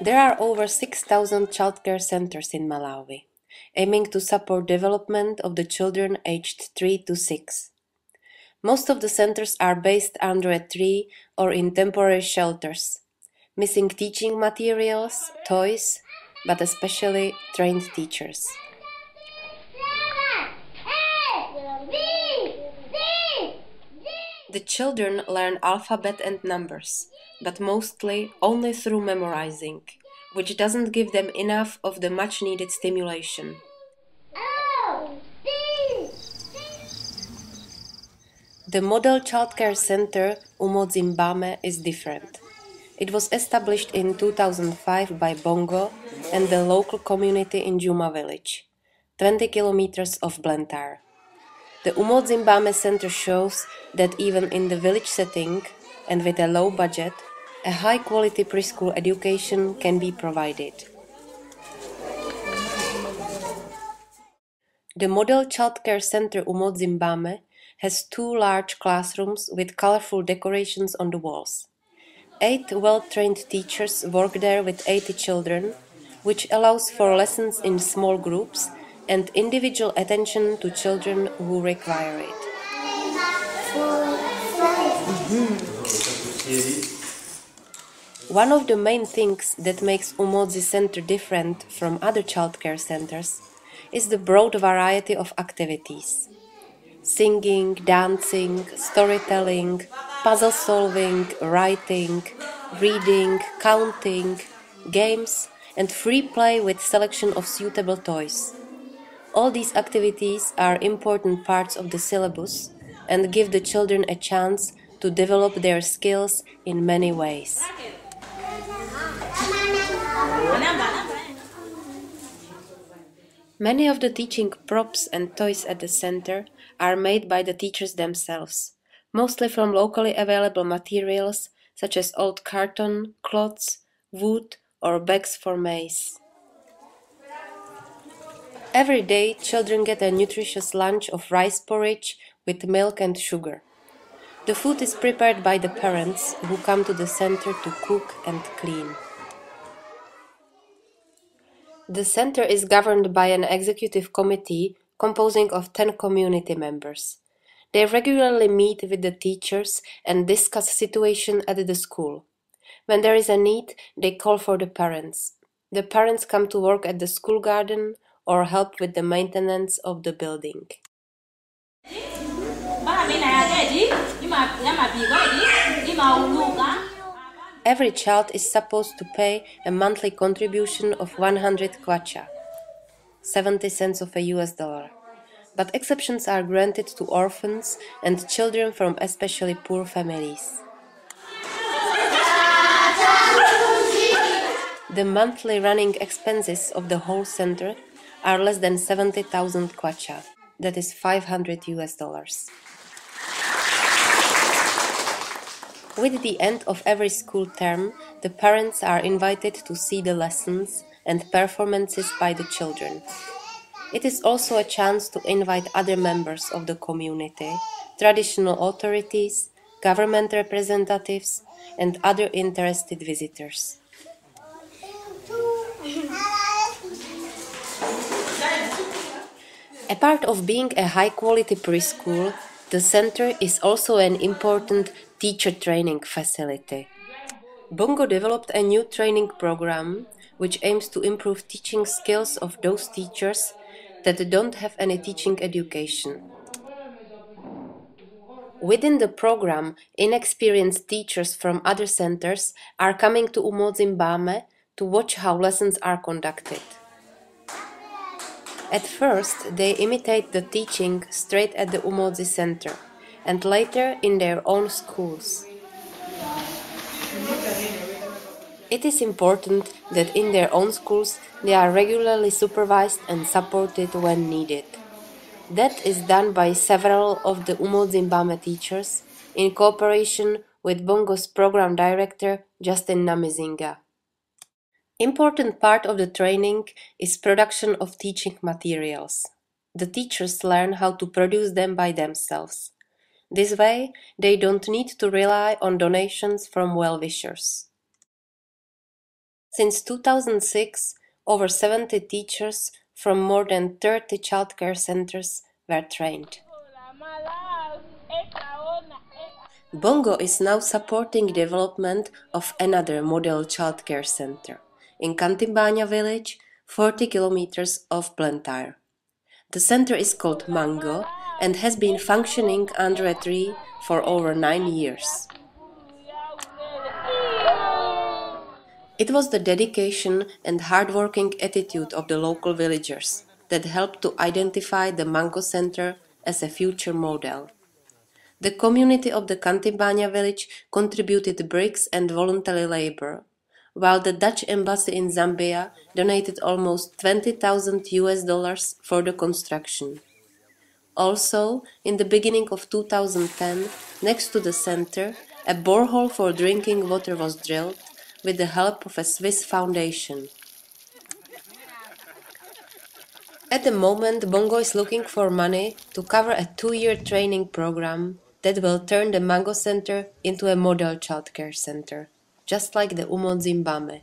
There are over 6,000 childcare centers in Malawi, aiming to support development of the children aged 3 to 6. Most of the centers are based under a tree or in temporary shelters, missing teaching materials, toys, but especially trained teachers. The children learn alphabet and numbers, but mostly only through memorizing, which doesn't give them enough of the much-needed stimulation. The model childcare center boNGO is different. It was established in 2005 by boNGO and the local community in Juma village, 20 kilometers of Blantyre. The boNGO center shows that even in the village setting and with a low budget, a high-quality preschool education can be provided. The model childcare center boNGO has 2 large classrooms with colorful decorations on the walls. 8 well-trained teachers work there with 80 children, which allows for lessons in small groups and individual attention to children who require it. One of the main things that makes boNGO Center different from other childcare centers is the broad variety of activities. Singing, dancing, storytelling, puzzle solving, writing, reading, counting, games, and free play with selection of suitable toys. All these activities are important parts of the syllabus and give the children a chance to develop their skills in many ways. Many of the teaching props and toys at the center are made by the teachers themselves, mostly from locally available materials such as old carton, cloths, wood or bags for maize. Every day, children get a nutritious lunch of rice porridge with milk and sugar. The food is prepared by the parents who come to the center to cook and clean. The center is governed by an executive committee composing of 10 community members. They regularly meet with the teachers and discuss the situation at the school. When there is a need, they call for the parents. The parents come to work at the school garden or help with the maintenance of the building. Every child is supposed to pay a monthly contribution of 100 kwacha, 70 cents of a US dollar. But exceptions are granted to orphans and children from especially poor families. The monthly running expenses of the whole center are less than 70,000 kwacha, that is 500 US dollars. With the end of every school term, the parents are invited to see the lessons and performances by the children. It is also a chance to invite other members of the community, traditional authorities, government representatives, and other interested visitors. A part of being a high-quality preschool, the center is also an important teacher training facility. boNGO developed a new training program which aims to improve teaching skills of those teachers that don't have any teaching education. Within the program, inexperienced teachers from other centers are coming to boNGO to watch how lessons are conducted. At first, they imitate the teaching straight at the boNGO center, and later in their own schools. It is important that in their own schools they are regularly supervised and supported when needed. That is done by several of the boNGO teachers in cooperation with boNGO's program director Justin Namizinga. Important part of the training is production of teaching materials. The teachers learn how to produce them by themselves. This way, they don't need to rely on donations from well-wishers. Since 2006, over 70 teachers from more than 30 childcare centers were trained. boNGO is now supporting development of another model childcare center in Kantibanya village, 40 kilometers off Blantyre. The center is called boNGO and has been functioning under a tree for over 9 years. It was the dedication and hard-working attitude of the local villagers that helped to identify the boNGO Center as a future model. The community of the Kantibanya village contributed bricks and voluntary labor, while the Dutch embassy in Zambia donated almost $20,000 for the construction. Also, in the beginning of 2010, next to the center, a borehole for drinking water was drilled with the help of a Swiss foundation. At the moment, boNGO is looking for money to cover a 2-year training program that will turn the boNGO Center into a model childcare center, just like the Umo Zimbabwe.